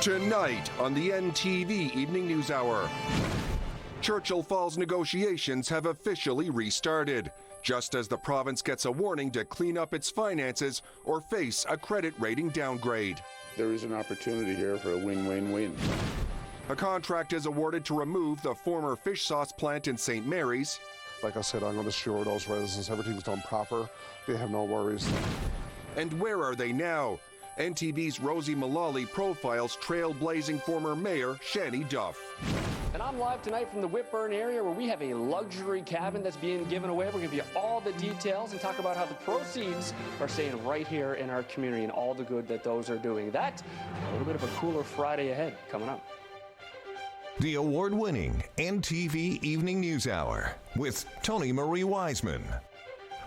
Tonight on the NTV Evening News Hour. Churchill Falls negotiations have officially restarted, just as the province gets a warning to clean up its finances or face a credit rating downgrade. There is an opportunity here for a win-win-win. A contract is awarded to remove the former fish sauce plant in St. Mary's. Like I said, I'm going to assure those residents everything's done proper. They have no worries. And where are they now? NTV's Rosie Mullally profiles trailblazing former mayor Shanny Duff. And I'm live tonight from the Whitburn area where we have a luxury cabin that's being given away. We're going to give you all the details and talk about how the proceeds are staying right here in our community and all the good that those are doing. That, a little bit of a cooler Friday ahead coming up. The award-winning NTV Evening News Hour with Tony Marie Wiseman,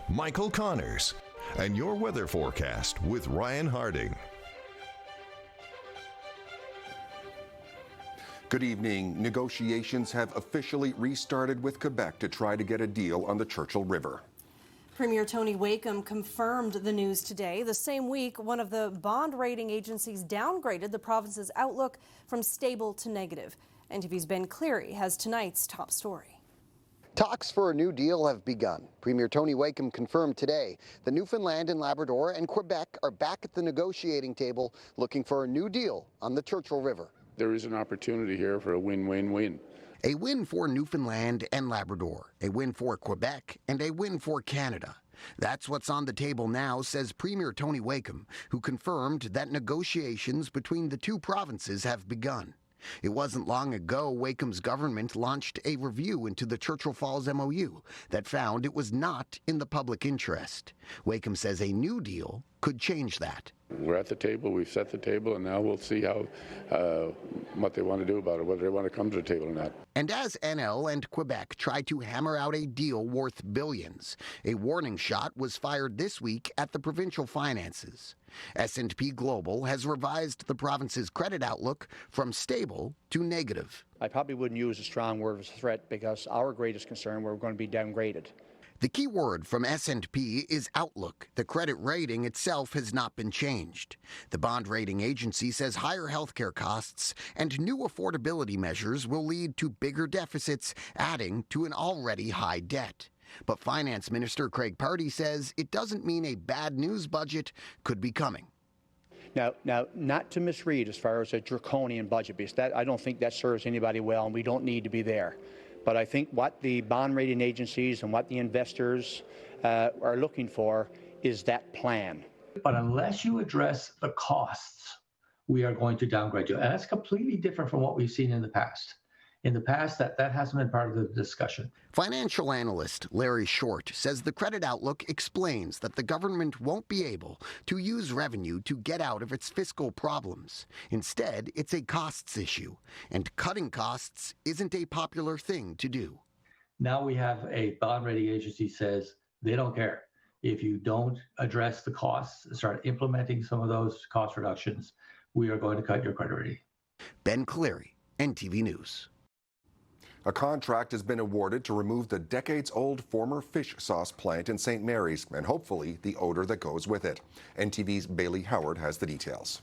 Michael Connors, and your weather forecast with Ryan Harding. Good evening. Negotiations have officially restarted with Quebec to try to get a deal on the Churchill River. Premier Tony Wakeham confirmed the news today. The same week, one of the bond rating agencies downgraded the province's outlook from stable to negative. NTV's Ben Cleary has tonight's top story. Talks for a new deal have begun. Premier Tony Wakeham confirmed today the Newfoundland and Labrador and Quebec are back at the negotiating table looking for a new deal on the Churchill River. There is an opportunity here for a win-win-win. A win for Newfoundland and Labrador, a win for Quebec, and a win for Canada. That's what's on the table now, says Premier Tony Wakeham, who confirmed that negotiations between the two provinces have begun. It wasn't long ago Wakeham's government launched a review into the Churchill Falls MOU that found it was not in the public interest. Wakeham says a new deal could change that. We're at the table, we've set the table, and now we'll see how what they want to do about it, whether they want to come to the table or not. And as NL and Quebec try to hammer out a deal worth billions, a warning shot was fired this week at the provincial finances. S&P Global has revised the province's credit outlook from stable to negative. I probably wouldn't use a strong word as a threat because our greatest concern, we're going to be downgraded. The key word from S&P is outlook. The credit rating itself has not been changed. The bond rating agency says higher healthcare costs and new affordability measures will lead to bigger deficits, adding to an already high debt. But Finance Minister Craig Party says it doesn't mean a bad news budget could be coming. Now, not to misread as far as a draconian budget, because I don't think that serves anybody well, and we don't need to be there. But I think what the bond rating agencies and what the investors are looking for is that plan. But unless you address the costs, we are going to downgrade you. And that's completely different from what we've seen in the past. In the past, that hasn't been part of the discussion. Financial analyst Larry Short says the credit outlook explains that the government won't be able to use revenue to get out of its fiscal problems. Instead, it's a costs issue, and cutting costs isn't a popular thing to do. Now we have a bond rating agency says they don't care. If you don't address the costs, start implementing some of those cost reductions, we are going to cut your credit rating. Ben Cleary, NTV News. A contract has been awarded to remove the decades-old former fish sauce plant in St. Mary's and hopefully the odor that goes with it. NTV's Bailey Howard has the details.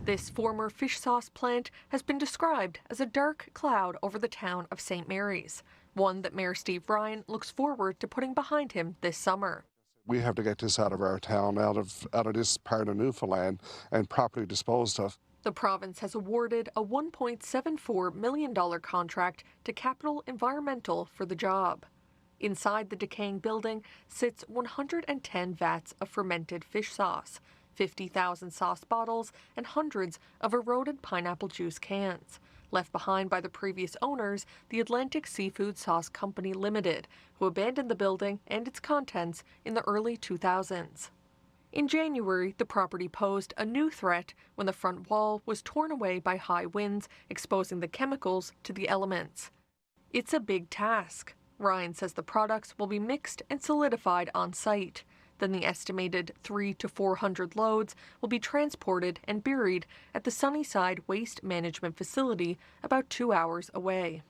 This former fish sauce plant has been described as a dark cloud over the town of St. Mary's, one that Mayor Steve Ryan looks forward to putting behind him this summer. We have to get this out of our town, out of this part of Newfoundland, and properly disposed of. The province has awarded a $1.74 million contract to Capital Environmental for the job. Inside the decaying building sits 110 vats of fermented fish sauce, 50,000 sauce bottles, and hundreds of eroded pineapple juice cans, left behind by the previous owners, the Atlantic Seafood Sauce Company Limited, who abandoned the building and its contents in the early 2000s. In January, the property posed a new threat when the front wall was torn away by high winds, exposing the chemicals to the elements. It's a big task. Ryan says the products will be mixed and solidified on site. Then the estimated 300 to 400 loads will be transported and buried at the Sunnyside Waste Management Facility about 2 hours away.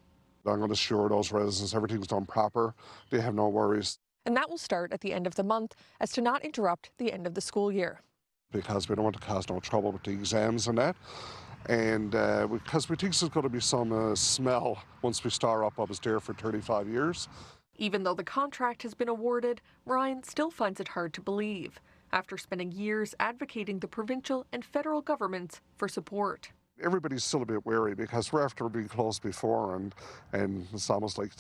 I'm going to assure those residents everything's done proper. They have no worries. And that will start at the end of the month as to not interrupt the end of the school year. because we don't want to cause no trouble with the exams and that. And because we think there's going to be some smell once we start up what was there for 35 years. Even though the contract has been awarded, Ryan still finds it hard to believe after spending years advocating the provincial and federal governments for support. Everybody's still a bit wary because we're after being closed before and it's almost like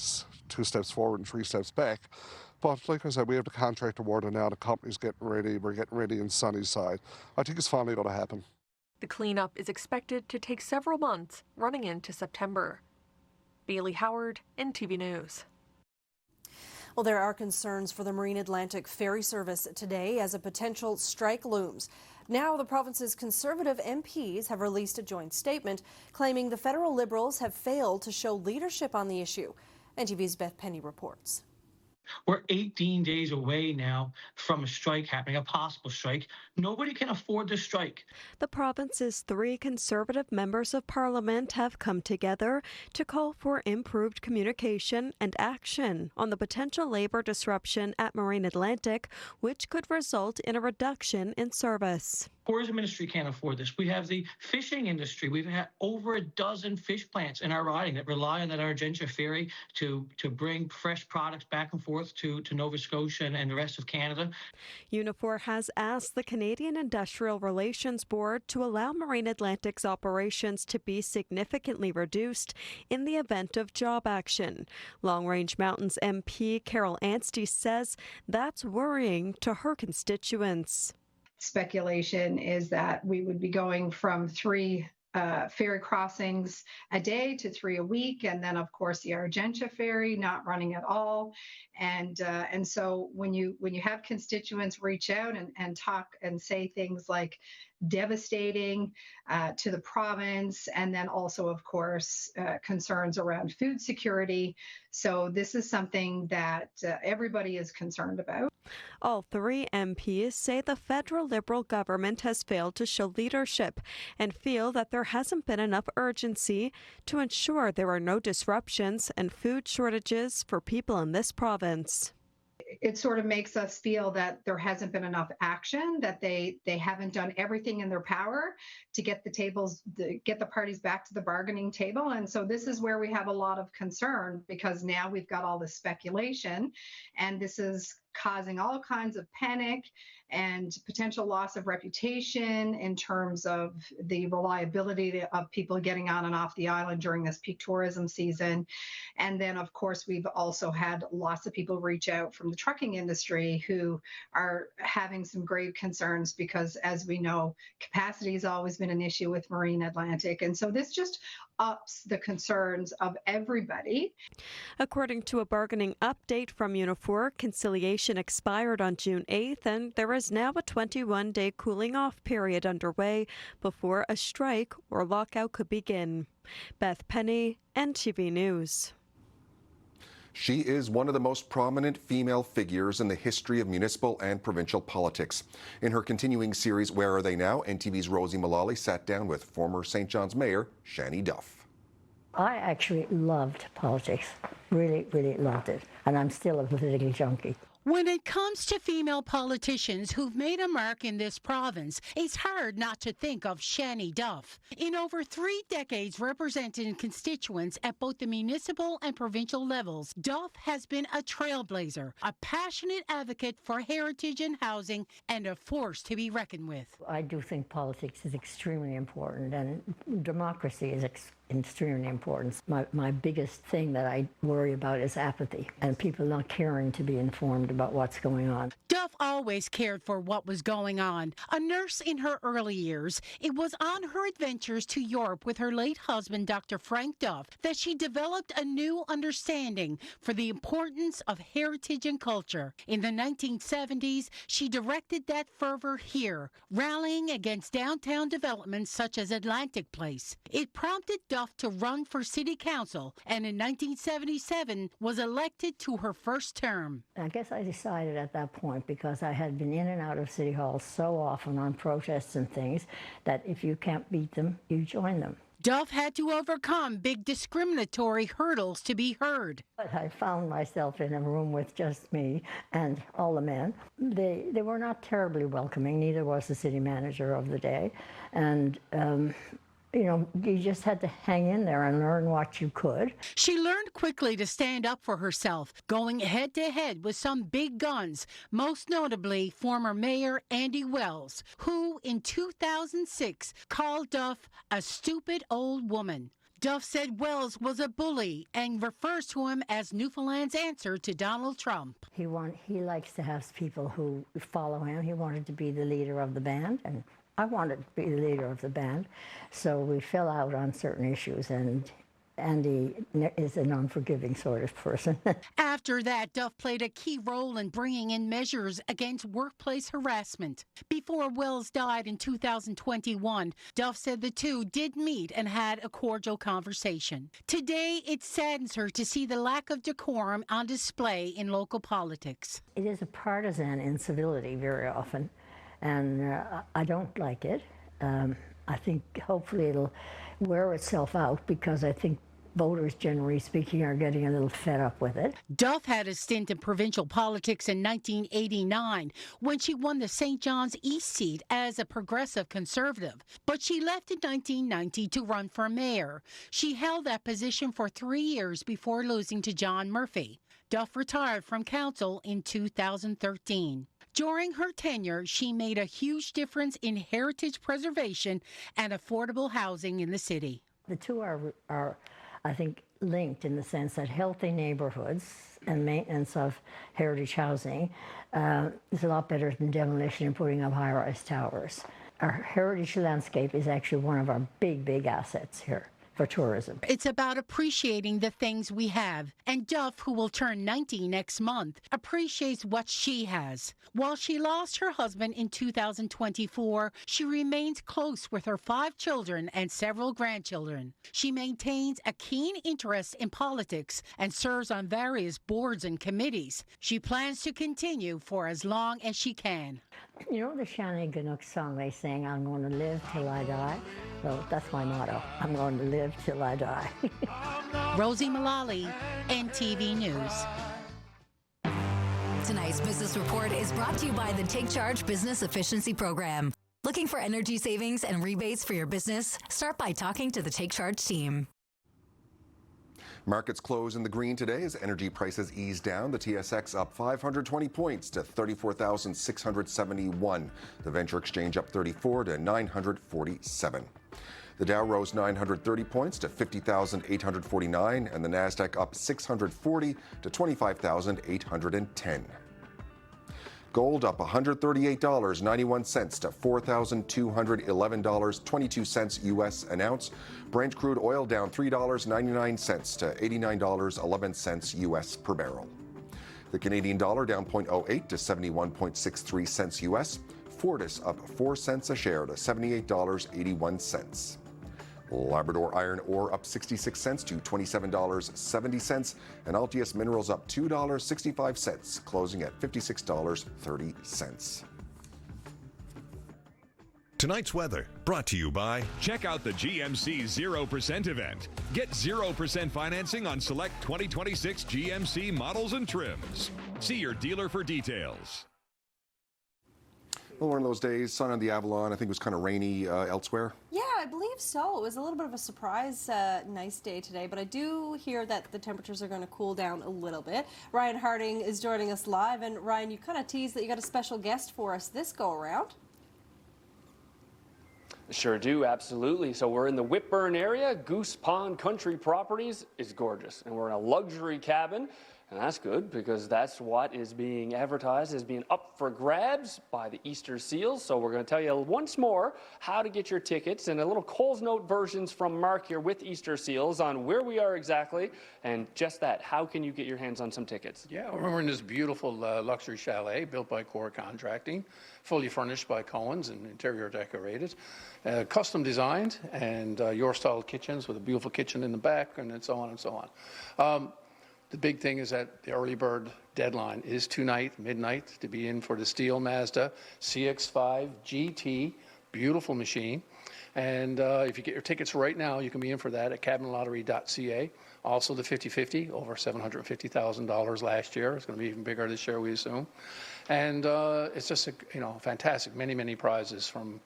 2 steps forward and 3 steps back. But like I said, we have the contract awarded now, the company's getting ready, we're getting ready in Sunnyside. I think it's finally going to happen. The cleanup is expected to take several months, running into September. Bailey Howard, NTV News. Well, there are concerns for the Marine Atlantic ferry service today as a potential strike looms. Now, the province's Conservative MPs have released a joint statement claiming the federal Liberals have failed to show leadership on the issue. NTV's Beth Penny reports. We're 18 days away now from a strike happening, a possible strike. Nobody can afford to strike. The province's 3 Conservative members of Parliament have come together to call for improved communication and action on the potential labour disruption at Marine Atlantic, which could result in a reduction in service. Tourism ministry can't afford this. We have the fishing industry. We've had over a dozen fish plants in our riding that rely on that Argentia ferry to bring fresh products back and forth to Nova Scotia and the rest of Canada. Unifor has asked the Canadian Industrial Relations Board to allow Marine Atlantic's operations to be significantly reduced in the event of job action. Long Range Mountains MP Carol Anstey says that's worrying to her constituents. Speculation is that we would be going from 3 ferry crossings a day to 3 a week, and then of course the Argentia ferry not running at all. And so when you have constituents reach out and talk and say things like devastating to the province, and then also of course concerns around food security. So this is something that everybody is concerned about. All 3 MPs say the federal Liberal government has failed to show leadership and feel that there hasn't been enough urgency to ensure there are no disruptions and food shortages for people in this province. It sort of makes us feel that there hasn't been enough action, that they haven't done everything in their power to get the parties back to the bargaining table. And so this is where we have a lot of concern, because now we've got all this speculation, and this is causing all kinds of panic and potential loss of reputation in terms of the reliability of people getting on and off the island during this peak tourism season. And then, of course, we've also had lots of people reach out from the trucking industry who are having some grave concerns because, as we know, capacity has always been an issue with Marine Atlantic. And so this just ups the concerns of everybody. According to a bargaining update from Unifor, conciliation expired on June 8th, and there is now a 21-day cooling-off period underway before a strike or lockout could begin. Beth Penny, NTV News. She is one of the most prominent female figures in the history of municipal and provincial politics. In her continuing series, Where Are They Now?, NTV's Rosie Mullally sat down with former St. John's Mayor Shanny Duff. I actually loved politics, really, really loved it, and I'm still a political junkie. When it comes to female politicians who've made a mark in this province, it's hard not to think of Shanny Duff. In over 3 decades representing constituents at both the municipal and provincial levels, Duff has been a trailblazer, a passionate advocate for heritage and housing, and a force to be reckoned with. I do think politics is extremely important, and democracy is extremely important. My biggest thing that I worry about is apathy and people not caring to be informed about what's going on. Duff always cared for what was going on. A nurse in her early years, it was on her adventures to Europe with her late husband, Dr. Frank Duff, that she developed a new understanding for the importance of heritage and culture. In the 1970s, she directed that fervor here, rallying against downtown developments such as Atlantic Place. It prompted Duff to run for city council, and in 1977 was elected to her first term. I guess I decided at that point, because I had been in and out of City Hall so often on protests and things, that if you can't beat them, you join them. Duff had to overcome big discriminatory hurdles to be heard. But I found myself in a room with just me and all the men. They were not terribly welcoming, neither was the city manager of the day. And you know, you just had to hang in there and learn what you could. She learned quickly to stand up for herself, going head-to-head with some big guns, most notably former Mayor Andy Wells, who in 2006 called Duff a stupid old woman. Duff said Wells was a bully and refers to him as Newfoundland's answer to Donald Trump. He likes to have people who follow him. He wanted to be the leader of the band, and I wanted to be the leader of the band, so we fell out on certain issues, and Andy is an unforgiving sort of person. After that, Duff played a key role in bringing in measures against workplace harassment. Before Wells died in 2021, Duff said the two did meet and had a cordial conversation. Today, it saddens her to see the lack of decorum on display in local politics. It is a partisan incivility very often, and I don't like it. I think hopefully it'll wear itself out, because I think voters, generally speaking, are getting a little fed up with it. Duff had a stint in provincial politics in 1989 when she won the St. John's East seat as a progressive conservative. But she left in 1990 to run for mayor. She held that position for 3 years before losing to John Murphy. Duff retired from council in 2013. During her tenure, she made a huge difference in heritage preservation and affordable housing in the city. The two are I think, linked in the sense that healthy neighborhoods and maintenance of heritage housing is a lot better than demolition and putting up high-rise towers. Our heritage landscape is actually one of our big assets here for tourism. It's about appreciating the things we have. And Duff, who will turn 90 next month, appreciates what she has. While she lost her husband in 2024, she remains close with her 5 children and several grandchildren. She maintains a keen interest in politics and serves on various boards and committees. She plans to continue for as long as she can. You know the Shanny song they sing, I'm going to live till I die? Well, that's my motto. I'm going to live till I die. Rosie Mullally, NTV News. Tonight's business report is brought to you by the Take Charge Business Efficiency Program. Looking for energy savings and rebates for your business? Start by talking to the Take Charge team. Markets close in the green today as energy prices ease down. The TSX up 520 points to 34,671. The Venture Exchange up 34 to 947. The Dow rose 930 points to 50,849, and the Nasdaq up 640 to 25,810. Gold up $138.91 to $4,211.22 U.S. an ounce. Brent crude oil down $3.99 to $89.11 U.S. per barrel. The Canadian dollar down 0.08 to 71.63 cents U.S. Fortis up 4 cents a share to $78.81. Labrador iron ore up 66 cents to $27.70, and Altius Minerals up $2.65, closing at $56.30. Tonight's weather brought to you by... Check out the GMC 0% event. Get 0% financing on select 2026 GMC models and trims. See your dealer for details. Well, one of those days, sun on the Avalon. I think it was kind of rainy elsewhere. Yeah, I believe so. It was a little bit of a surprise nice day today, but I do hear that the temperatures are going to cool down a little bit. Ryan Harding is joining us live, and Ryan, you kind of teased that you got a special guest for us this go-around. Sure do, absolutely. So we're in the Whitburn area. Goose Pond Country Properties is gorgeous, and we're in a luxury cabin. And that's good, because that's what is being advertised as being up for grabs by the Easter Seals. So we're going to tell you once more how to get your tickets, and a little Coles Note versions from Mark here with Easter Seals on where we are exactly, and just that, how can you get your hands on some tickets? Yeah, we're in this beautiful luxury chalet built by Core Contracting, fully furnished by Cohen's and interior decorated, custom designed, and your style kitchens with a beautiful kitchen in the back, and so on and so on. The big thing is that the early bird deadline is tonight, midnight, to be in for the Steel Mazda CX-5 GT, beautiful machine. And if you get your tickets right now, you can be in for that at cabinlottery.ca. Also the 50-50, over $750,000 last year. It's going to be even bigger this year, we assume. And it's just, fantastic. Many, many prizes, from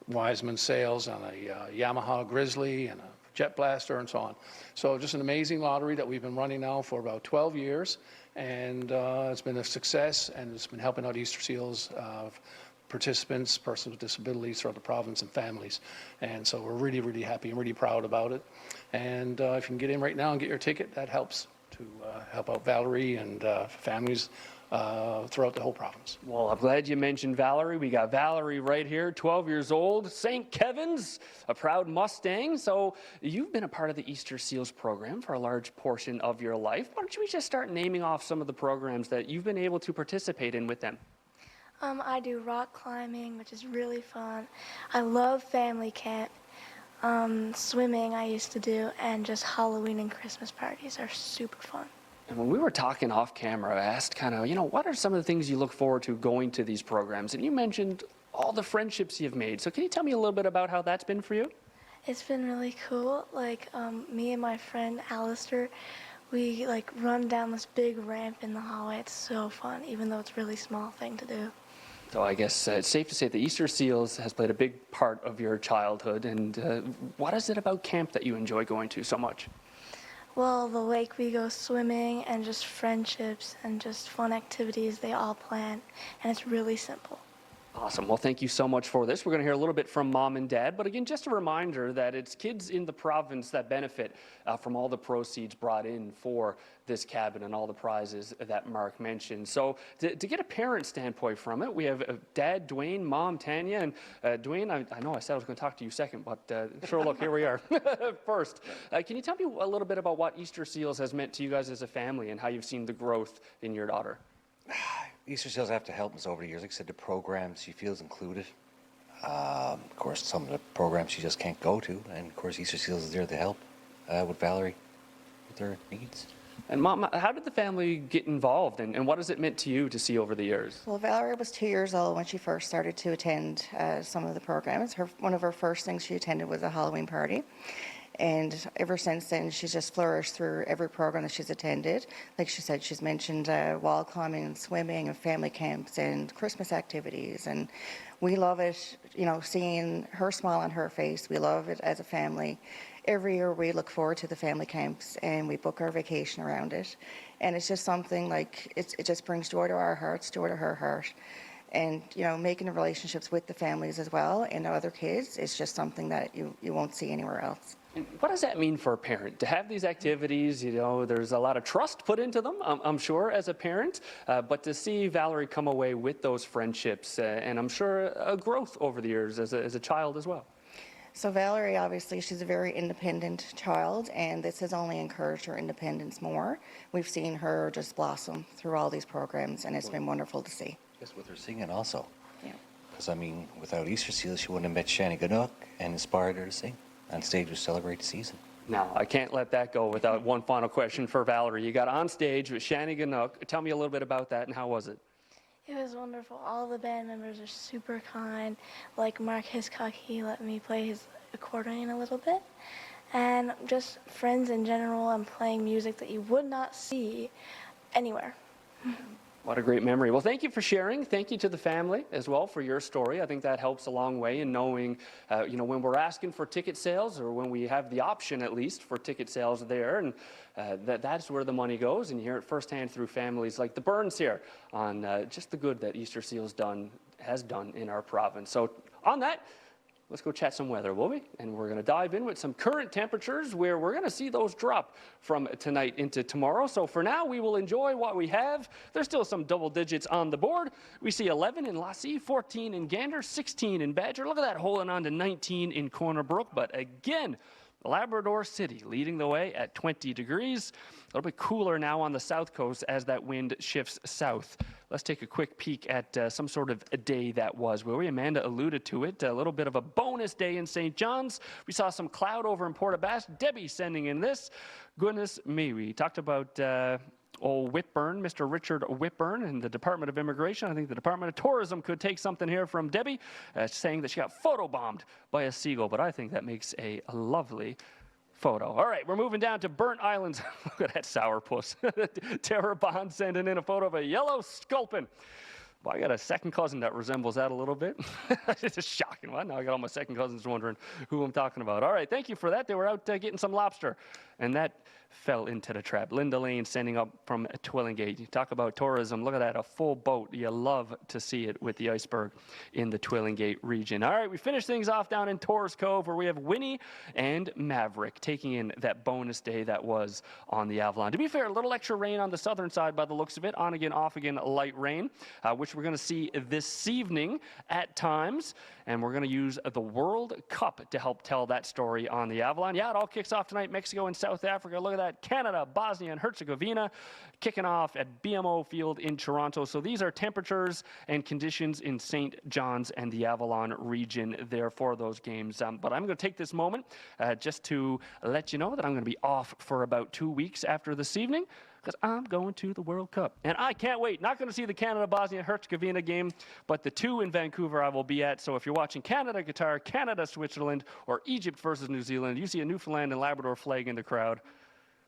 Wiseman sales on a Yamaha Grizzly and a Jet Blaster and so on. So just an amazing lottery that we've been running now for about 12 years. And it's been a success, and it's been helping out Easter Seals participants, persons with disabilities throughout the province, and families. And so we're really, really happy and really proud about it. And if you can get in right now and get your ticket, that helps to help out Valerie and families throughout the whole province. Well, I'm glad you mentioned Valerie. We got Valerie right here, 12 years old, St. Kevin's, a proud Mustang. So you've been a part of the Easter Seals program for a large portion of your life. Why don't we just start naming off some of the programs that you've been able to participate in with them? I do rock climbing, which is really fun. I love family camp. Swimming I used to do, and just Halloween and Christmas parties are super fun. And when we were talking off camera, I asked what are some of the things you look forward to going to these programs? And you mentioned all the friendships you've made. So can you tell me a little bit about how that's been for you? It's been really cool. Like me and my friend Alistair, we run down this big ramp in the hallway. It's so fun, even though it's a really small thing to do. So I guess it's safe to say the Easter Seals has played a big part of your childhood. And what is it about camp that you enjoy going to so much? Well, the lake we go swimming, and just friendships and just fun activities they all plan, and it's really simple. Awesome. Well, thank you so much for this. We're going to hear a little bit from Mom and Dad, but again, just a reminder that it's kids in the province that benefit from all the proceeds brought in for this cabin and all the prizes that Mark mentioned. So to get a parent standpoint from it, we have Dad, Dwayne, Mom, Tanya, and Dwayne, I know I said I was going to talk to you second, but sure, look, here we are. First, can you tell me a little bit about what Easter Seals has meant to you guys as a family and how you've seen the growth in your daughter? Easter Seals have to help us over the years. Like I said, the programs she feels included. Of course, some of the programs she just can't go to, and of course, Easter Seals is there to help with Valerie with her needs. And Mom, how did the family get involved, and what has it meant to you to see over the years? Well, Valerie was 2 years old when she first started to attend some of the programs. One of her first things she attended was a Halloween party. And ever since then, she's just flourished through every program that she's attended. Like she said, she's mentioned wall climbing and swimming and family camps and Christmas activities. And we love it, seeing her smile on her face. We love it as a family. Every year we look forward to the family camps, and we book our vacation around it. And it's just something it just brings joy to our hearts, joy to her heart. And, making the relationships with the families as well and the other kids is just something that you won't see anywhere else. And what does that mean for a parent? To have these activities, there's a lot of trust put into them, I'm sure, as a parent. But to see Valerie come away with those friendships, and I'm sure a growth over the years as a child as well. So Valerie, obviously, she's a very independent child, and this has only encouraged her independence more. We've seen her just blossom through all these programs, and it's been wonderful to see. Yes, with her singing also. Yeah. Because, without Easter Seals, she wouldn't have met Shanny and inspired her to sing on stage to celebrate the season. Now, I can't let that go without one final question for Valerie. You got on stage with Shanny. Tell me a little bit about that, and how was it? It was wonderful. All the band members are super kind. Like Mark Hiscock, he let me play his accordion a little bit. And just friends in general, and playing music that you would not see anywhere. What a great memory. Well, thank you for sharing. Thank you to the family as well for your story. I think that helps a long way in knowing, when we're asking for ticket sales, or when we have the option at least for ticket sales there, and that's where the money goes. And you hear it firsthand through families like the Burns here on just the good that Easter Seals has done in our province. So on that, let's go chat some weather, will we? And we're going to dive in with some current temperatures where we're going to see those drop from tonight into tomorrow. So for now, we will enjoy what we have. There's still some double digits on the board. We see 11 in Lassie, 14 in Gander, 16 in Badger. Look at that, holding on to 19 in Corner Brook. But again, Labrador City leading the way at 20 degrees. A little bit cooler now on the south coast as that wind shifts south. Let's take a quick peek at some sort of a day that was, will we? Amanda alluded to it, a little bit of a bonus day in St. John's. We saw some cloud over in Port-aux-Basques. Debbie sending in this. Goodness me, we talked about Whitburn, Mr. Richard Whitburn, and the Department of Immigration. I think the Department of Tourism could take something here from Debbie, saying that she got photobombed by a seagull, but I think that makes a lovely photo. All right, we're moving down to Burnt Island. Look at that sourpuss. Tara Bond sending in a photo of a yellow sculpin. Well, I got a second cousin that resembles that a little bit. It's just shocking. Well, now I got all my second cousins wondering who I'm talking about. All right, thank you for that. They were out getting some lobster, and that fell into the trap. Linda Lane sending up from Twillingate. You talk about tourism. Look at that, a full boat. You love to see it with the iceberg in the Twillingate region. All right, we finish things off down in Torres Cove, where we have Winnie and Maverick taking in that bonus day that was on the Avalon. To be fair, a little extra rain on the southern side by the looks of it. On again, off again, light rain, which we're going to see this evening at times. And we're going to use the World Cup to help tell that story on the Avalon. Yeah, it all kicks off tonight. Mexico and South Africa. Look at that. Canada, Bosnia, and Herzegovina kicking off at BMO Field in Toronto. So these are temperatures and conditions in St. John's and the Avalon region there for those games. But I'm going to take this moment just to let you know that I'm going to be off for about 2 weeks after this evening, because I'm going to the World Cup. And I can't wait. Not going to see the Canada-Bosnia-Herzegovina game, but the two in Vancouver I will be at. So if you're watching Canada-Qatar, Canada-Switzerland, or Egypt versus New Zealand, you see a Newfoundland and Labrador flag in the crowd,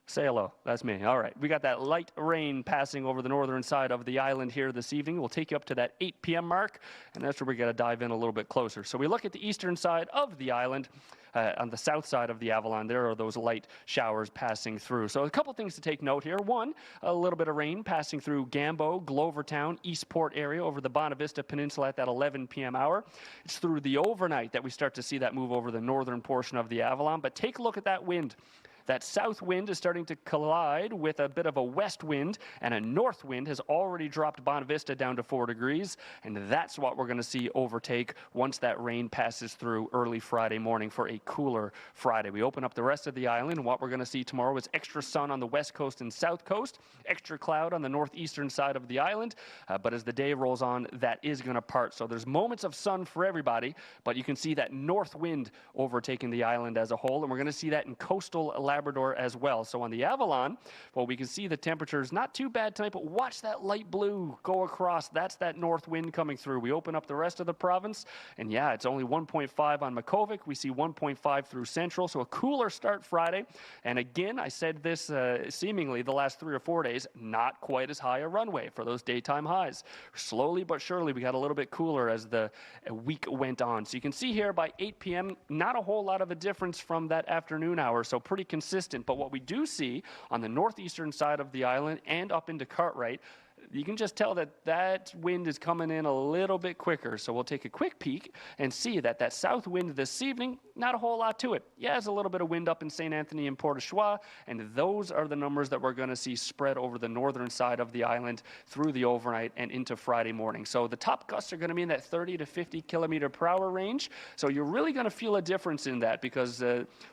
say hello. That's me. All right. We got that light rain passing over the northern side of the island here this evening. We'll take you up to that 8 p.m. mark, and that's where we got to dive in a little bit closer. So we look at the eastern side of the island. On the south side of the Avalon, there are those light showers passing through. So a couple things to take note here. One, a little bit of rain passing through Gambo, Glovertown, Eastport area over the Bonavista Peninsula at that 11 p.m. hour. It's through the overnight that we start to see that move over the northern portion of the Avalon. But take a look at that wind. That south wind is starting to collide with a bit of a west wind, and a north wind has already dropped Bonavista down to 4 degrees, and that's what we're going to see overtake once that rain passes through early Friday morning for a cooler Friday. We open up the rest of the island, and what we're going to see tomorrow is extra sun on the west coast and south coast, extra cloud on the northeastern side of the island, but as the day rolls on, that is going to part. So there's moments of sun for everybody, but you can see that north wind overtaking the island as a whole, and we're going to see that in coastal Labrador as well. So on the Avalon, well, we can see the temperatures not too bad tonight, but watch that light blue go across. That's that north wind coming through. We open up the rest of the province, and yeah, it's only 1.5 on Makovic. We see 1.5 through Central, so a cooler start Friday. And again, I said this seemingly the last 3 or 4 days, not quite as high a runway for those daytime highs. Slowly but surely, we got a little bit cooler as the week went on. So you can see here by 8 p.m., not a whole lot of a difference from that afternoon hour, so pretty consistent. But what we do see on the northeastern side of the island and up into Cartwright, you can just tell that that wind is coming in a little bit quicker. So we'll take a quick peek and see that that south wind this evening, not a whole lot to it. Yeah, there's a little bit of wind up in St. Anthony and Port au Choix, and those are the numbers that we're going to see spread over the northern side of the island through the overnight and into Friday morning. So the top gusts are going to be in that 30 to 50 kilometer per hour range. So you're really going to feel a difference in that, because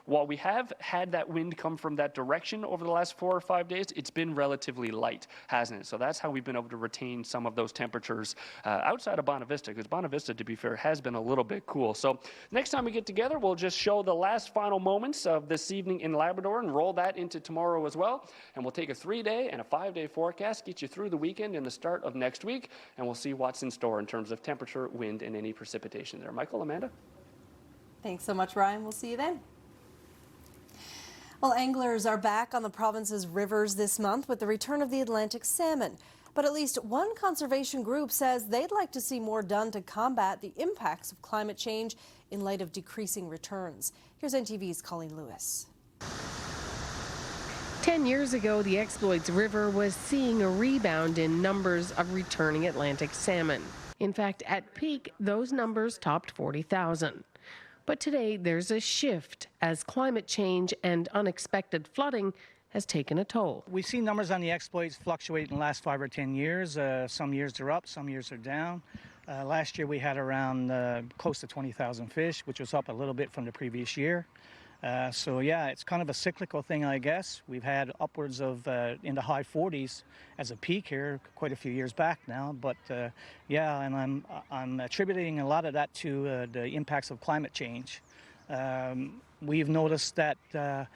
while we have had that wind come from that direction over the last 4 or 5 days, it's been relatively light, hasn't it? So that's how we've been able to retain some of those temperatures outside of Bonavista, because Bonavista, to be fair, has been a little bit cool. So next time we get together, we'll just show the last final moments of this evening in Labrador and roll that into tomorrow as well. And we'll take a 3-day and a 5-day forecast, get you through the weekend and the start of next week, and we'll see what's in store in terms of temperature, wind, and any precipitation there. Michael, Amanda? Thanks so much, Ryan. We'll see you then. Well, anglers are back on the province's rivers this month with the return of the Atlantic salmon. But at least one conservation group says they'd like to see more done to combat the impacts of climate change in light of decreasing returns. Here's NTV's Colleen Lewis. 10 years ago, the Exploits River was seeing a rebound in numbers of returning Atlantic salmon. In fact, at peak, those numbers topped 40,000. But today, there's a shift as climate change and unexpected flooding has taken a toll. We've seen numbers on the exploits fluctuate in the last 5 or 10 years. Some years they're up, some years are down. Last year we had around close to 20,000 fish, which was up a little bit from the previous year. So yeah, it's kind of a cyclical thing, I guess. We've had upwards of in the high 40s as a peak here quite a few years back now. But yeah, and I'm attributing a lot of that to the impacts of climate change. We've noticed that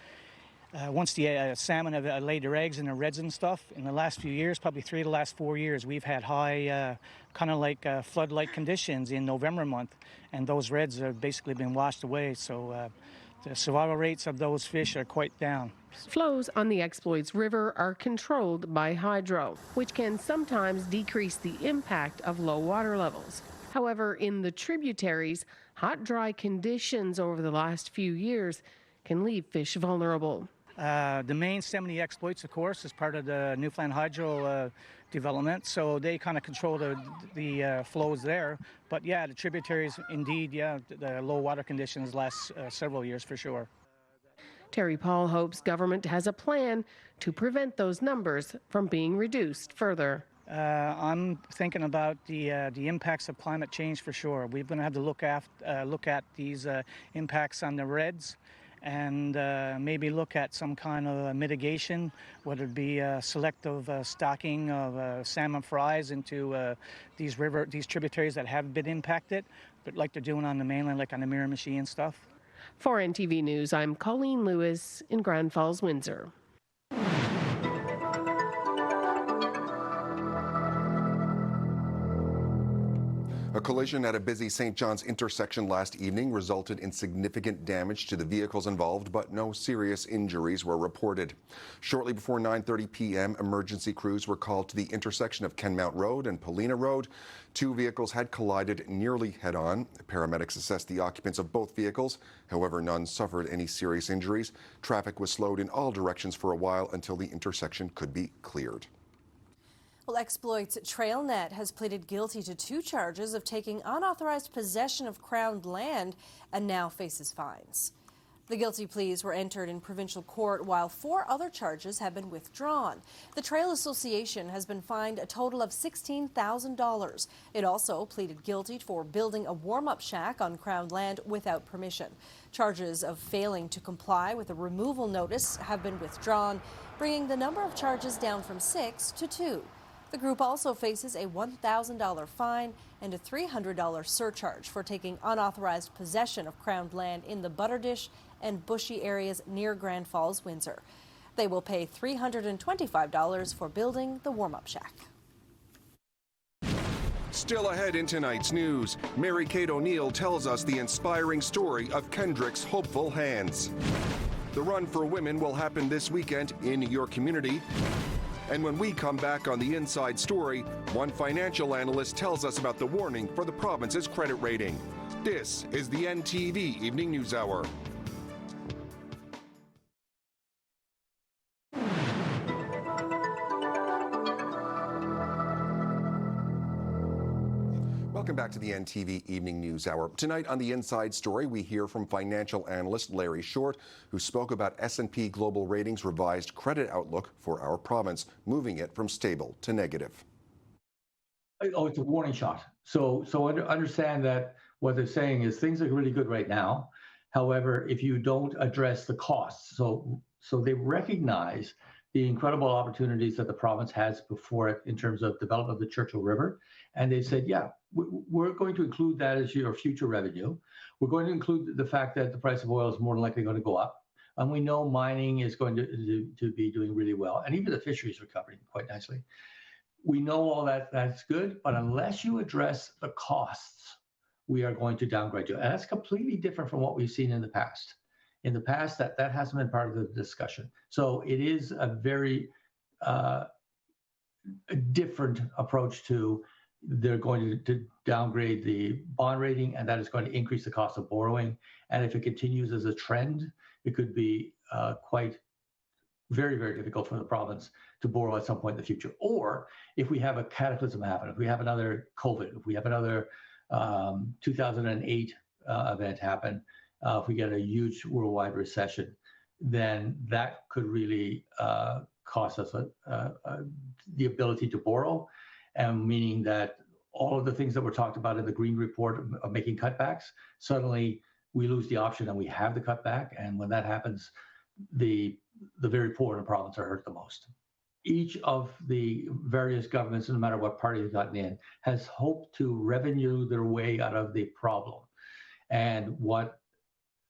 Once the salmon have laid their eggs and their reds and stuff, in the last few years, probably 3 of the last 4 years, we've had high, kind of like flood-like conditions in November month, and those reds have basically been washed away. So the survival rates of those fish are quite down. Flows on the Exploits River are controlled by hydro, which can sometimes decrease the impact of low water levels. However, in the tributaries, hot, dry conditions over the last few years can leave fish vulnerable. The main stem of the exploits, of course, is part of the Newfoundland hydro development, so they kind of control the flows there. But yeah, the tributaries, indeed, yeah, the low water conditions last several years for sure. Terry Paul hopes government has a plan to prevent those numbers from being reduced further. I'm thinking about the impacts of climate change for sure. We're going to have to look at these impacts on the reds, and maybe look at some kind of mitigation, whether it be selective stocking of salmon fries into these tributaries that have been impacted, but like they're doing on the mainland, like on the Miramichi and stuff. For NTV News, I'm Colleen Lewis in Grand Falls, Windsor. A collision at a busy St. John's intersection last evening resulted in significant damage to the vehicles involved, but no serious injuries were reported. Shortly before 9:30 p.m., emergency crews were called to the intersection of Kenmount Road and Paulina Road. 2 vehicles had collided nearly head-on. Paramedics assessed the occupants of both vehicles. However, none suffered any serious injuries. Traffic was slowed in all directions for a while until the intersection could be cleared. Well, Exploits TrailNet has pleaded guilty to 2 charges of taking unauthorized possession of crowned land and now faces fines. The guilty pleas were entered in provincial court while 4 other charges have been withdrawn. The Trail Association has been fined a total of $16,000. It also pleaded guilty for building a warm-up shack on crowned land without permission. Charges of failing to comply with a removal notice have been withdrawn, bringing the number of charges down from 6 to 2. The group also faces a $1,000 fine and a $300 surcharge for taking unauthorized possession of crowned land in the Butterdish and Bushy areas near Grand Falls, Windsor. They will pay $325 for building the warm-up shack. Still ahead in tonight's news, Mary Kate O'Neill tells us the inspiring story of Kendrick's hopeful hands. The Run for Women will happen this weekend in your community. And when we come back on the Inside Story, one financial analyst tells us about the warning for the province's credit rating. This is the NTV Evening News Hour. Welcome back to the NTV Evening News Hour. Tonight on the Inside Story, we hear from financial analyst Larry Short, who spoke about S&P Global Ratings' revised credit outlook for our province, moving it from stable to negative. Oh, it's a warning shot. So understand that what they're saying is things are really good right now. However, if you don't address the costs, so they recognize the incredible opportunities that the province has before it in terms of development of the Churchill River. And they said, yeah, we're going to include that as your future revenue. We're going to include the fact that the price of oil is more than likely going to go up. And we know mining is going to be doing really well. And even the fishery is recovering quite nicely. We know all that, that's good, but unless you address the costs, we are going to downgrade you. And that's completely different from what we've seen in the past. In the past, that hasn't been part of the discussion. So it is a very different approach to they're going to downgrade the bond rating, and that is going to increase the cost of borrowing. And if it continues as a trend, it could be very, very difficult for the province to borrow at some point in the future. Or if we have a cataclysm happen, if we have another COVID, if we have another 2008 event happen, if we get a huge worldwide recession, then that could really cost us the ability to borrow, and meaning that all of the things that were talked about in the Green Report of making cutbacks, suddenly we lose the option and we have the cutback. And when that happens, the very poor in the province are hurt the most. Each of the various governments, no matter what party has gotten in, has hoped to revenue their way out of the problem. And what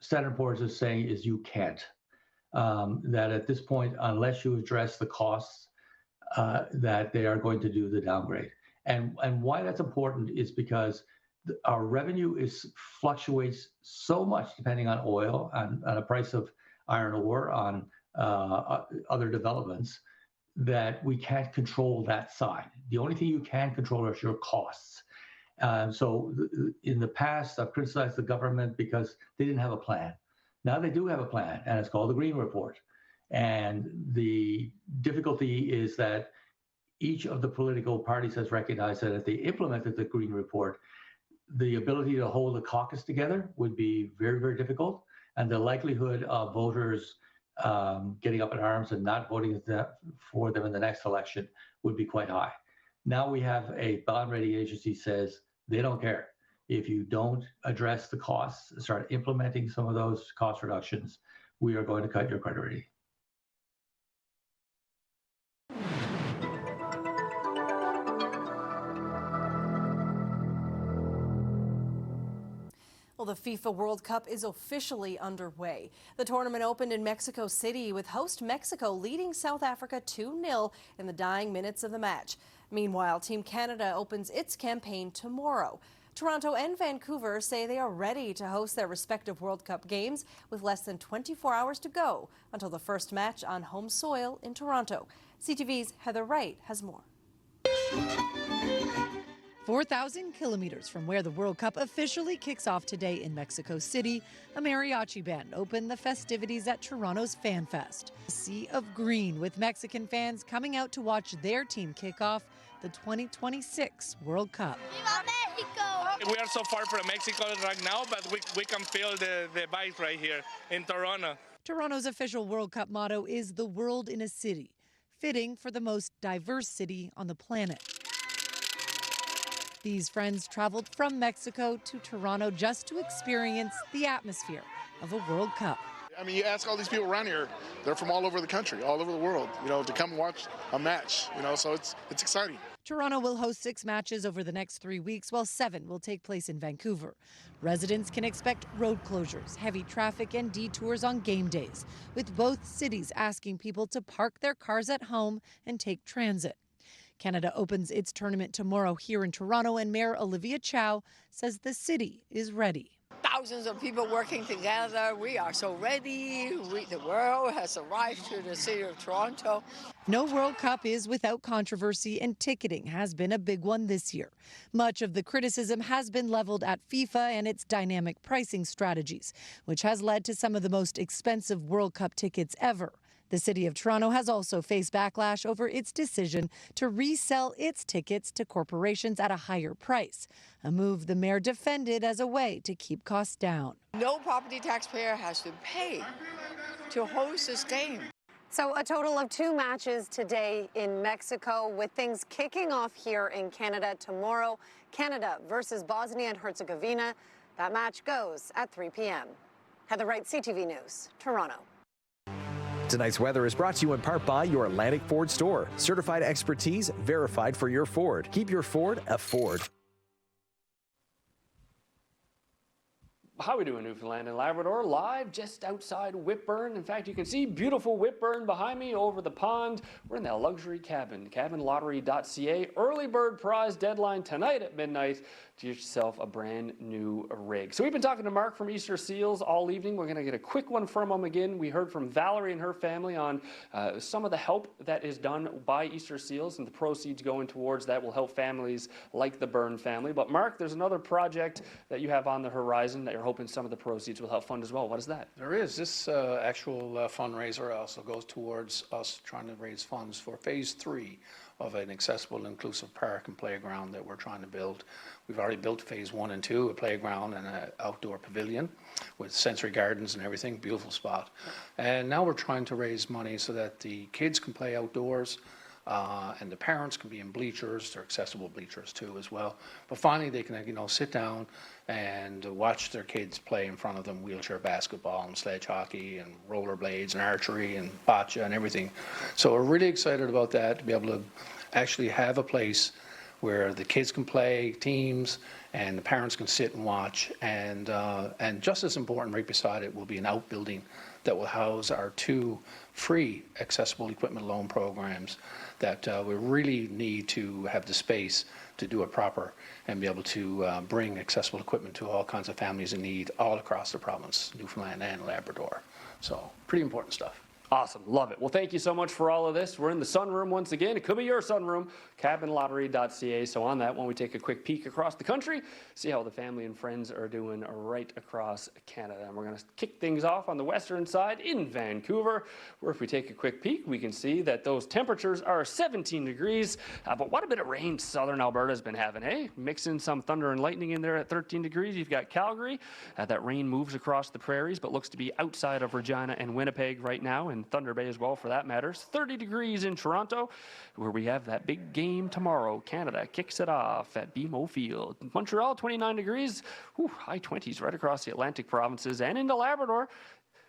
Standard & Poor's is saying is you can't. that at this point, unless you address the costs, that they are going to do the downgrade. And why that's important is because our revenue fluctuates so much depending on oil, on the price of iron ore, on other developments, that we can't control that side. The only thing you can control is your costs. So in the past, I've criticized the government because they didn't have a plan. Now they do have a plan, and it's called the Green Report. And the difficulty is that each of the political parties has recognized that if they implemented the Green Report, the ability to hold a caucus together would be very, very difficult. And the likelihood of voters getting up in arms and not voting for them in the next election would be quite high. Now we have a bond rating agency says they don't care. If you don't address the costs, start implementing some of those cost reductions, we are going to cut your credit rating. Well, the FIFA World Cup is officially underway. The tournament opened in Mexico City with host Mexico leading South Africa 2-0 in the dying minutes of the match. Meanwhile, Team Canada opens its campaign tomorrow. Toronto and Vancouver say they are ready to host their respective World Cup games with less than 24 hours to go until the first match on home soil in Toronto. CTV's Heather Wright has more. 4,000 kilometers from where the World Cup officially kicks off today in Mexico City, a mariachi band opened the festivities at Toronto's Fan Fest. A sea of green, with Mexican fans coming out to watch their team kick off the 2026 World Cup. We are so far from Mexico right now, but we can feel the vibe right here in Toronto. Toronto's official World Cup motto is "The World in a City," fitting for the most diverse city on the planet. These friends traveled from Mexico to Toronto just to experience the atmosphere of a World Cup. I mean, you ask all these people around here, they're from all over the country, all over the world, to come and watch a match, so it's exciting. Toronto will host 6 matches over the next 3 weeks, while 7 will take place in Vancouver. Residents can expect road closures, heavy traffic, and detours on game days, with both cities asking people to park their cars at home and take transit. Canada opens its tournament tomorrow here in Toronto, and Mayor Olivia Chow says the city is ready. Thousands of people working together. We are so ready. The world has arrived to the city of Toronto. No World Cup is without controversy, and ticketing has been a big one this year. Much of the criticism has been leveled at FIFA and its dynamic pricing strategies, which has led to some of the most expensive World Cup tickets ever. The City of Toronto has also faced backlash over its decision to resell its tickets to corporations at a higher price, a move the mayor defended as a way to keep costs down. No property taxpayer has to pay to host this game. So a total of 2 matches today in Mexico, with things kicking off here in Canada tomorrow. Canada versus Bosnia and Herzegovina. That match goes at 3 p.m. Heather Wright, CTV News, Toronto. Tonight's weather is brought to you in part by your Atlantic Ford store. Certified expertise, verified for your Ford. Keep your Ford a Ford. How are we doing, Newfoundland and Labrador? Live just outside Whitburn. In fact, you can see beautiful Whitburn behind me over the pond. We're in that luxury cabin, cabinlottery.ca. Early bird prize deadline tonight at midnight. Get yourself a brand new rig. So we've been talking to Mark from Easter Seals all evening. We're going to get a quick one from him again. We heard from Valerie and her family on some of the help that is done by Easter Seals, and the proceeds going towards that will help families like the Byrne family. But Mark, there's another project that you have on the horizon that you're hoping some of the proceeds will help fund as well. What is that? There is. This actual fundraiser also goes towards us trying to raise funds for phase 3 of an accessible, inclusive park and playground that we're trying to build. We've already built phase 1 and 2, a playground and an outdoor pavilion with sensory gardens and everything, beautiful spot. And now we're trying to raise money so that the kids can play outdoors, and the parents can be in bleachers. They're accessible bleachers too as well. But finally they can sit down and watch their kids play in front of them, wheelchair basketball and sledge hockey and rollerblades and archery and bocce and everything. So we're really excited about that, to be able to actually have a place where the kids can play teams and the parents can sit and watch. And just as important, right beside it will be an outbuilding that will house our 2 free accessible equipment loan programs that we really need to have the space to do it proper and be able to bring accessible equipment to all kinds of families in need all across the province, Newfoundland and Labrador. So pretty important stuff. Awesome. Love it. Well, thank you so much for all of this. We're in the sunroom once again. It could be your sunroom, cabinlottery.ca. So on that, when we take a quick peek across the country, see how the family and friends are doing right across Canada. And we're going to kick things off on the western side in Vancouver, where if we take a quick peek, we can see that those temperatures are 17 degrees. But what a bit of rain southern Alberta's been having, eh? Mix in some thunder and lightning in there at 13 degrees. You've got Calgary. That rain moves across the prairies, but looks to be outside of Regina and Winnipeg right now, and Thunder Bay as well for that matter. 30 degrees in Toronto, where we have that big game tomorrow. Canada kicks it off at BMO Field. Montreal, 29 degrees. Whew, high 20s right across the Atlantic provinces and into Labrador.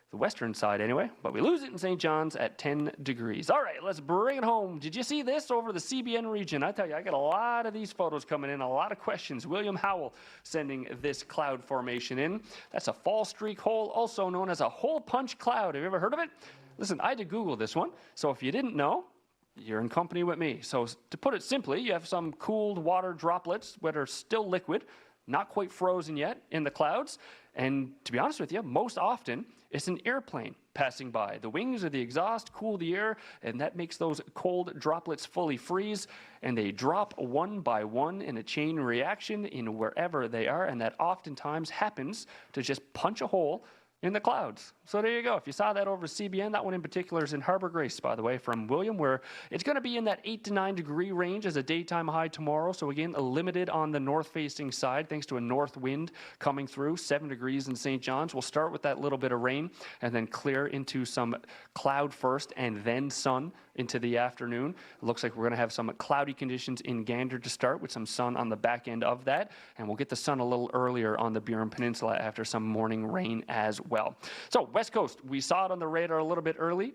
The western side anyway, but we lose it in St. John's at 10 degrees. All right, let's bring it home. Did you see this over the CBN region? I tell you, I got a lot of these photos coming in, a lot of questions. William Howell sending this cloud formation in. That's a fall streak hole, also known as a hole punch cloud. Have you ever heard of it? Listen, I had to Google this one, so if you didn't know, you're in company with me. So to put it simply, you have some cooled water droplets that are still liquid, not quite frozen yet, in the clouds. And to be honest with you, most often it's an airplane passing by. The wings or the exhaust cool the air, and that makes those cold droplets fully freeze, and they drop one by one in a chain reaction in wherever they are, and that oftentimes happens to just punch a hole in the clouds. So there you go. If you saw that over CBN, that one in particular is in Harbour Grace, by the way, from William, where it's going to be in that 8 to 9 degree range as a daytime high tomorrow. So again, limited on the north-facing side thanks to a north wind coming through. 7 degrees in St. John's. We'll start with that little bit of rain and then clear into some cloud first and then sun into the afternoon. It looks like we're going to have some cloudy conditions in Gander to start with some sun on the back end of that. And we'll get the sun a little earlier on the Burin Peninsula after some morning rain as well. So West Coast, we saw it on the radar a little bit early,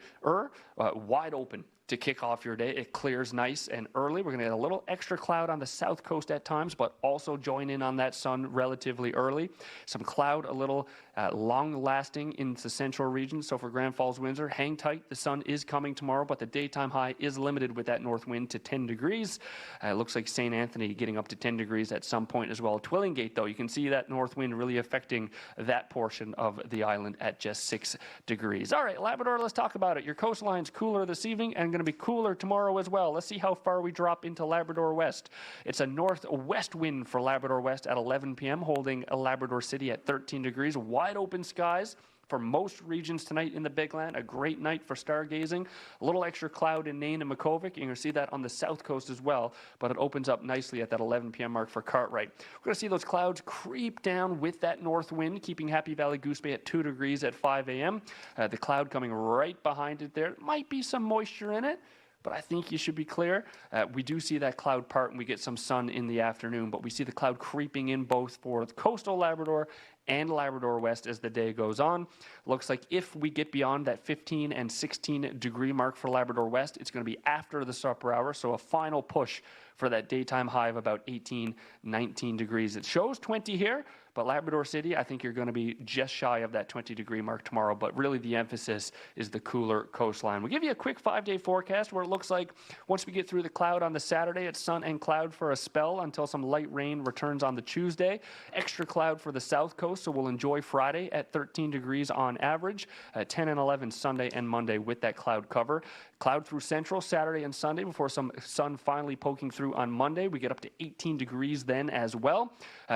wide open to kick off your day. It clears nice and early. We're going to get a little extra cloud on the south coast at times, but also join in on that sun relatively early. Some cloud a little long-lasting in the central region. So for Grand Falls, Windsor, hang tight. The sun is coming tomorrow, but the daytime high is limited with that north wind to 10 degrees. It looks like St. Anthony getting up to 10 degrees at some point as well. Twillingate, though, you can see that north wind really affecting that portion of the island at just 6 degrees. All right, Labrador, let's talk about it. Your coastline's cooler this evening and going to be cooler tomorrow as well. Let's see how far we drop into Labrador West. It's a northwest wind for Labrador West at 11 p.m., holding Labrador City at 13 degrees. Wide open skies for most regions tonight in the Big Land. A great night for stargazing. A little extra cloud in Nain and Makkovik. You're going to see that on the south coast as well, but it opens up nicely at that 11 p.m. mark for Cartwright. We're going to see those clouds creep down with that north wind, keeping Happy Valley Goose Bay at 2 degrees at 5 a.m. The cloud coming right behind it there. Might be some moisture in it, but I think you should be clear. We do see that cloud part and we get some sun in the afternoon, but we see the cloud creeping in both for coastal Labrador and Labrador West as the day goes on. Looks like if we get beyond that 15 and 16 degree mark for Labrador West, it's going to be after the supper hour, so a final push for that daytime high of about 18, 19 degrees. It shows 20 here, but Labrador City, I think you're going to be just shy of that 20 degree mark tomorrow, but really the emphasis is the cooler coastline. We'll give you a quick 5-day forecast where it looks like once we get through the cloud on the Saturday, it's sun and cloud for a spell until some light rain returns on the Tuesday. Extra cloud for the south coast, so we'll enjoy Friday at 13 degrees on average, 10 and 11 Sunday and Monday with that cloud cover. Cloud through central Saturday and Sunday before some sun finally poking through on Monday. We get up to 18 degrees then as well.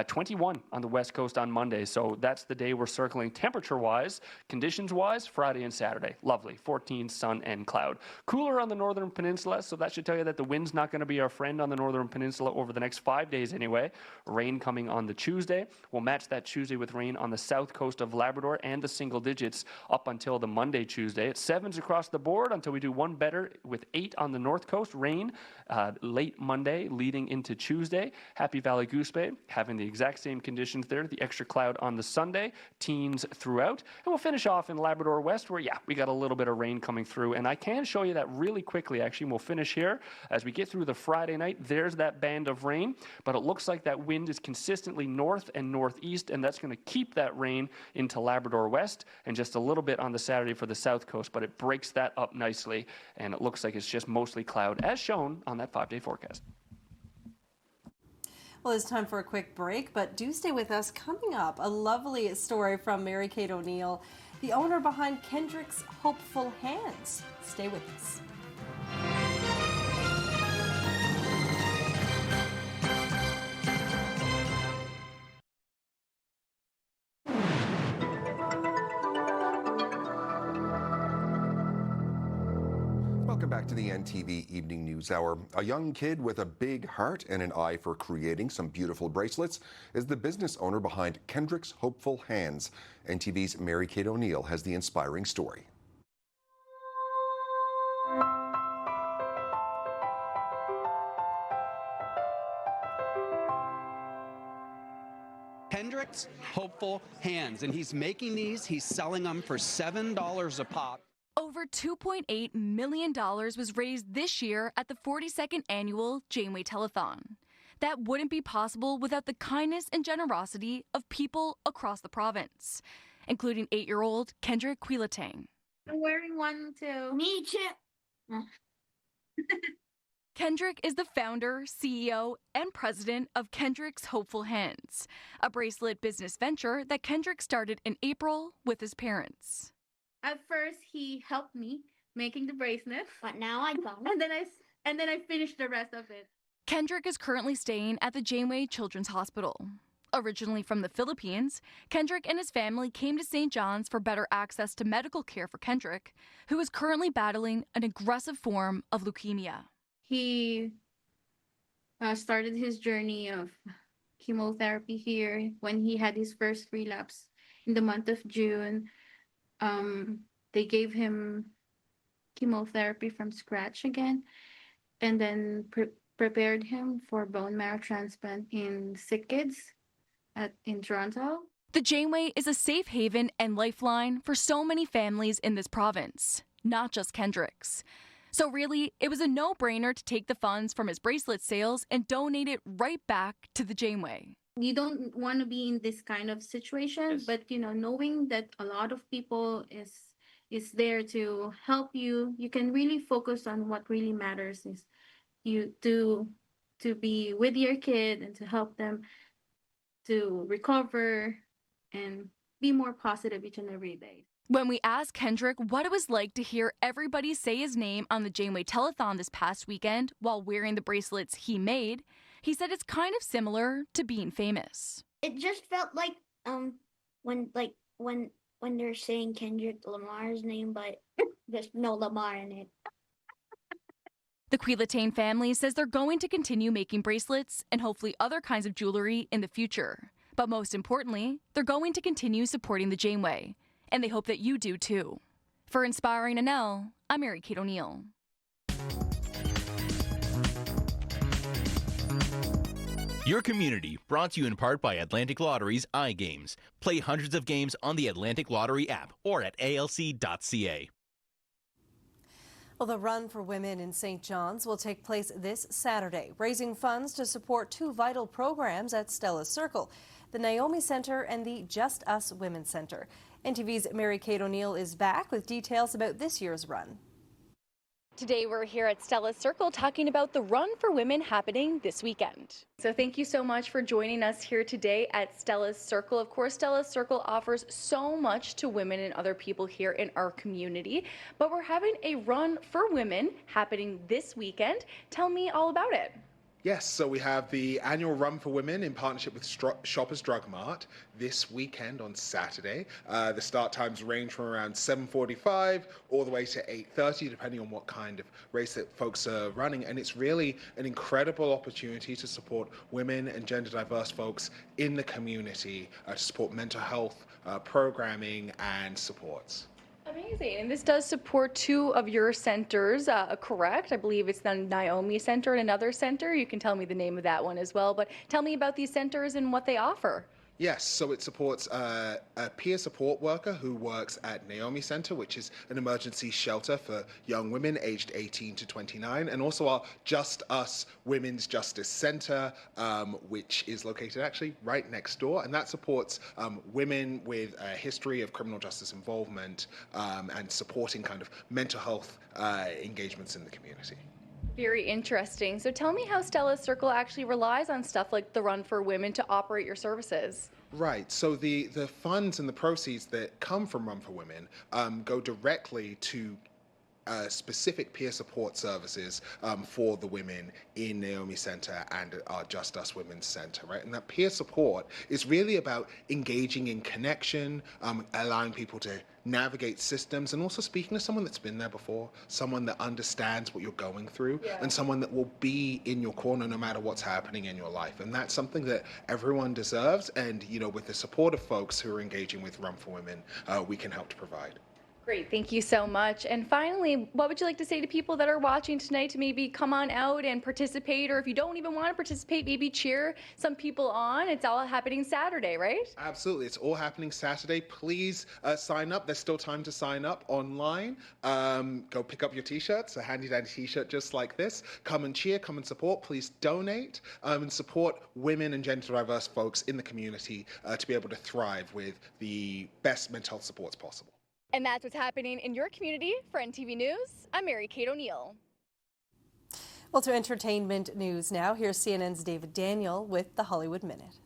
21 on the west coast on Monday. So that's the day we're circling temperature-wise. Conditions-wise, Friday and Saturday. Lovely. 14 sun and cloud. Cooler on the northern peninsula, so that should tell you that the wind's not going to be our friend on the northern peninsula over the next 5 days anyway. Rain coming on the Tuesday. We'll match that Tuesday with rain on the south coast of Labrador and the single digits up until the Monday, Tuesday. It's 7s across the board until we do one better with 8 on the north coast. Rain late Monday leading into Tuesday. Happy Valley Goose Bay having the exact same conditions there. there, the extra cloud on the Sunday, teens throughout. And we'll finish off in Labrador West where, we got a little bit of rain coming through. And I can show you that really quickly, actually. And we'll finish here. As we get through the Friday night, there's that band of rain. But it looks like that wind is consistently north and northeast, and that's going to keep that rain into Labrador West and just a little bit on the Saturday for the south coast. But it breaks that up nicely, and it looks like it's just mostly cloud, as shown on that 5-day forecast. Well, it's time for a quick break, but do stay with us. Coming up, a lovely story from Mary Kate O'Neill, the owner behind Kendrick's Hopeful Hands. Stay with us. Welcome back to the NTV Evening News Hour. A young kid with a big heart and an eye for creating some beautiful bracelets is the business owner behind Kendrick's Hopeful Hands. NTV's Mary Kate O'Neill has the inspiring story. Kendrick's Hopeful Hands, and he's making these, he's selling them for $7 a pop. Over $2.8 million was raised this year at the 42nd annual Janeway Telethon. That wouldn't be possible without the kindness and generosity of people across the province, including 8-year-old Kendrick Quillatang. I'm wearing one too. Me too. Kendrick is the founder, CEO, and president of Kendrick's Hopeful Hands, a bracelet business venture that Kendrick started in April with his parents. At first, he helped me making the bracelet, but now I don't. And then I finished the rest of it. Kendrick is currently staying at the Janeway Children's Hospital. Originally from the Philippines, Kendrick and his family came to St. John's for better access to medical care for Kendrick, who is currently battling an aggressive form of leukemia. He started his journey of chemotherapy here when he had his first relapse in the month of June. They gave him chemotherapy from scratch again, and then prepared him for bone marrow transplant in Sick Kids in Toronto. The Janeway is a safe haven and lifeline for so many families in this province, not just Kendrick's. So really, it was a no-brainer to take the funds from his bracelet sales and donate it right back to the Janeway. You don't want to be in this kind of situation, yes. But knowing that a lot of people is there to help you, you can really focus on what really matters is you to be with your kid and to help them to recover and be more positive each and every day. When we asked Kendrick what it was like to hear everybody say his name on the Janeway Telethon this past weekend while wearing the bracelets he made, he said it's kind of similar to being famous. It just felt like when they're saying Kendrick Lamar's name, but there's no Lamar in it. The Quillatang family says they're going to continue making bracelets and hopefully other kinds of jewelry in the future. But most importantly, they're going to continue supporting the Janeway, and they hope that you do too. For Inspiring Annelle, I'm Mary Kate O'Neill. Your community, brought to you in part by Atlantic Lottery's iGames. Play hundreds of games on the Atlantic Lottery app or at alc.ca. Well, the Run for Women in St. John's will take place this Saturday, raising funds to support two vital programs at Stella's Circle, the Naomi Center and the Just Us Women's Center. NTV's Mary Kate O'Neill is back with details about this year's run. Today we're here at Stella's Circle talking about the Run for Women happening this weekend. So thank you so much for joining us here today at Stella's Circle. Of course, Stella's Circle offers so much to women and other people here in our community, but we're having a Run for Women happening this weekend. Tell me all about it. Yes, so we have the annual Run for Women in partnership with Shoppers Drug Mart this weekend on Saturday. The start times range from around 7:45 all the way to 8:30, depending on what kind of race that folks are running. And it's really an incredible opportunity to support women and gender diverse folks in the community, to support mental health programming and supports. Amazing. And this does support two of your centers, correct? I believe it's the Naomi Center and another center. You can tell me the name of that one as well. But tell me about these centers and what they offer. Yes, so it supports a peer support worker who works at Naomi Center, which is an emergency shelter for young women aged 18 to 29, and also our Just Us Women's Justice Center, which is located actually right next door, and that supports women with a history of criminal justice involvement and supporting kind of mental health engagements in the community. Very interesting. So tell me how Stella's Circle actually relies on stuff like the Run for Women to operate your services. Right. So the funds and the proceeds that come from Run for Women go directly to specific peer support services for the women in Naomi Center and our Just Us Women's Center, right? And that peer support is really about engaging in connection, allowing people to navigate systems, and also speaking to someone that's been there before, someone that understands what you're going through, and someone that will be in your corner no matter what's happening in your life. And that's something that everyone deserves, and with the support of folks who are engaging with Run for Women, we can help to provide. Great, thank you so much. And finally, what would you like to say to people that are watching tonight to maybe come on out and participate, or if you don't even want to participate, maybe cheer some people on? It's all happening Saturday, right? Absolutely, it's all happening Saturday. Please sign up. There's still time to sign up online. Go pick up your t-shirts, a handy dandy t-shirt just like this. Come and cheer, come and support. Please donate and support women and gender diverse folks in the community to be able to thrive with the best mental health supports possible. And that's what's happening in your community. For NTV News, I'm Mary Kate O'Neill. Well, to entertainment news now, here's CNN's David Daniel with the Hollywood Minute.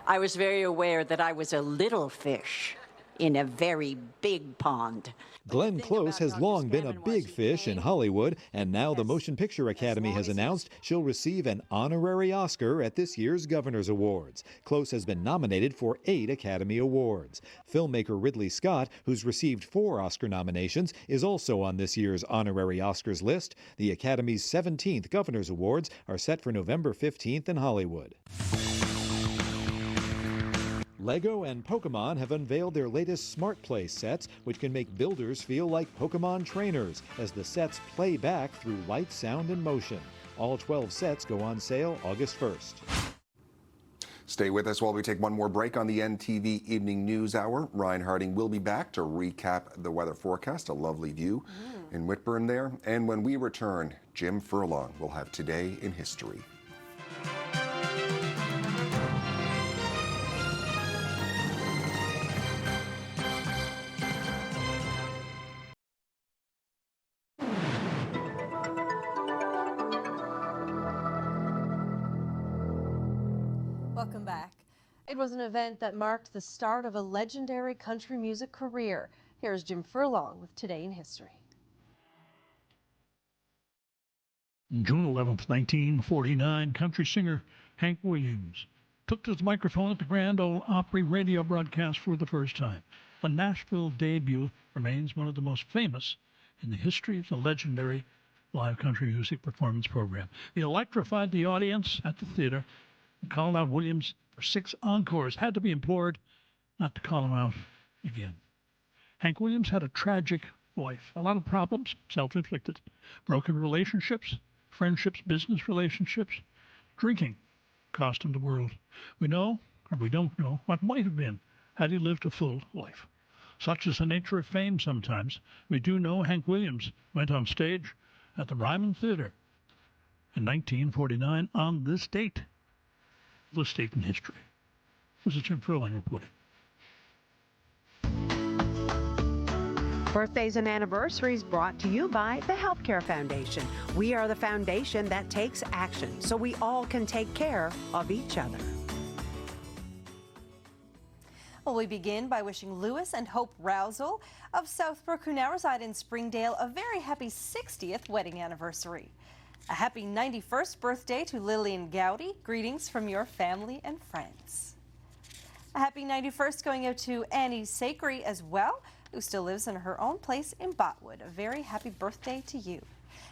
I was very aware that I was a little fish in a very big pond. Glenn Close has long been a big fish in Hollywood, and now the Motion Picture Academy has announced she'll receive an honorary Oscar at this year's Governor's Awards. Close has been nominated for 8 Academy Awards. Filmmaker Ridley Scott, who's received 4 Oscar nominations, is also on this year's honorary Oscars list. The Academy's 17th Governor's Awards are set for November 15th in Hollywood. Lego and Pokemon have unveiled their latest Smart Play sets, which can make builders feel like Pokemon trainers as the sets play back through light, sound, and motion. All 12 sets go on sale August 1st. Stay with us while we take one more break on the NTV Evening News Hour. Ryan Harding will be back to recap the weather forecast, a lovely view in Whitburn there. And when we return, Jim Furlong will have Today in History. Welcome back. It was an event that marked the start of a legendary country music career. Here's Jim Furlong with Today in History. June 11th, 1949, country singer Hank Williams took to the microphone at the Grand Ole Opry radio broadcast for the first time. The Nashville debut remains one of the most famous in the history of the legendary live country music performance program. He electrified the audience at the theater and called out Williams for 6 encores, had to be implored not to call him out again. Hank Williams had a tragic life, a lot of problems, self-inflicted, broken relationships, friendships, business relationships. Drinking cost him the world. We know, or we don't know, what might have been had he lived a full life. Such is the nature of fame sometimes. We do know Hank Williams went on stage at the Ryman Theater in 1949 on this date. This date in history. This is Jim Furlong reporting. Birthdays and anniversaries brought to you by the Healthcare Foundation. We are the foundation that takes action so we all can take care of each other. Well, we begin by wishing Lewis and Hope Rousel of Southbrook, who now reside in Springdale, a very happy 60th wedding anniversary. A happy 91st birthday to Lillian Gowdy. Greetings from your family and friends. A happy 91st going out to Annie Sacre as well, who still lives in her own place in Botwood. A very happy birthday to you.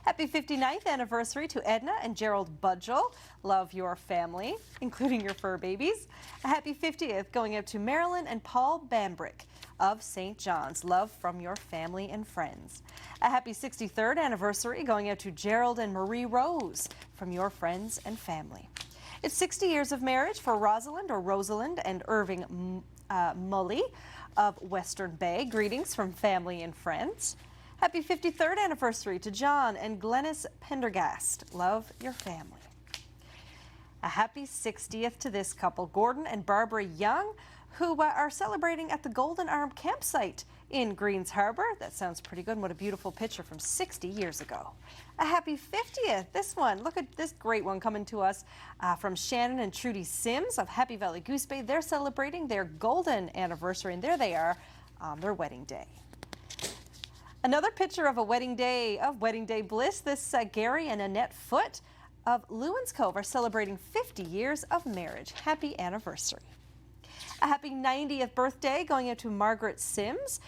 Happy 59th anniversary to Edna and Gerald Budgell. Love your family, including your fur babies. A happy 50th going out to Marilyn and Paul Bambrick of St. John's. Love from your family and friends. A happy 63rd anniversary going out to Gerald and Marie Rose from your friends and family. It's 60 years of marriage for Rosalind and Irving Mully of Western Bay. Greetings from family and friends. Happy 53rd anniversary to John and Glennis Pendergast. Love your family. A happy 60th to this couple, Gordon and Barbara Young, who are celebrating at the Golden Arm campsite in Greens Harbor. That sounds pretty good. What a beautiful picture from 60 years ago. A happy 50th. This one, look at this great one coming to us from Shannon and Trudy Sims of Happy Valley Goose Bay. They're celebrating their golden anniversary, and there they are on their wedding day. Another picture of a wedding day bliss. This Gary and Annette Foote of Lewins Cove are celebrating 50 years of marriage. Happy anniversary. A happy 90th birthday going out to Margaret Sims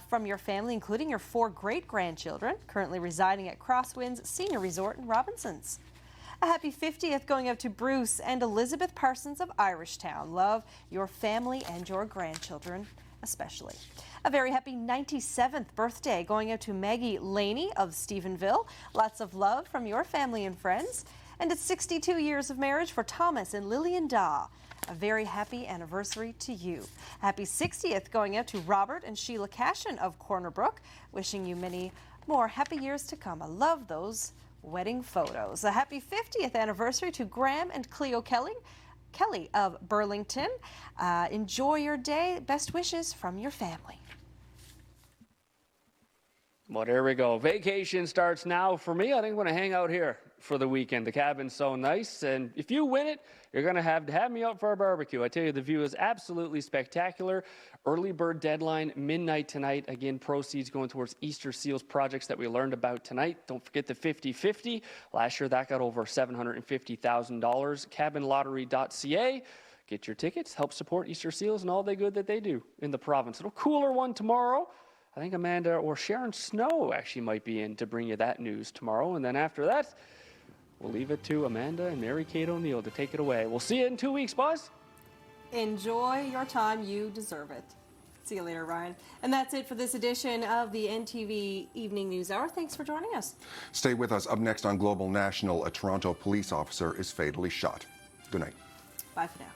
from your family, including your 4 great-grandchildren, currently residing at Crosswinds Senior Resort in Robinsons. A happy 50th going out to Bruce and Elizabeth Parsons of Irishtown. Love your family and your grandchildren especially. A very happy 97th birthday going out to Maggie Laney of Stephenville. Lots of love from your family and friends. And it's 62 years of marriage for Thomas and Lillian Daw. A very happy anniversary to you. Happy 60th going out to Robert and Sheila Cashin of Corner Brook. Wishing you many more happy years to come. I love those wedding photos. A happy 50th anniversary to Graham and Cleo Kelly of Burlington. Enjoy your day. Best wishes from your family. Well, there we go. Vacation starts now for me. I think I'm going to hang out here for the weekend. The cabin's so nice, and if you win it, you're going to have me out for a barbecue. I tell you, the view is absolutely spectacular. Early bird deadline, midnight tonight. Again, proceeds going towards Easter Seals projects that we learned about tonight. Don't forget the 50-50. Last year, that got over $750,000. Cabinlottery.ca. Get your tickets. Help support Easter Seals and all the good that they do in the province. A little cooler one tomorrow. I think Amanda or Sharon Snow actually might be in to bring you that news tomorrow. And then after that, we'll leave it to Amanda and Mary Kate O'Neill to take it away. We'll see you in 2 weeks, boss. Enjoy your time. You deserve it. See you later, Ryan. And that's it for this edition of the NTV Evening News Hour. Thanks for joining us. Stay with us. Up next on Global National, a Toronto police officer is fatally shot. Good night. Bye for now.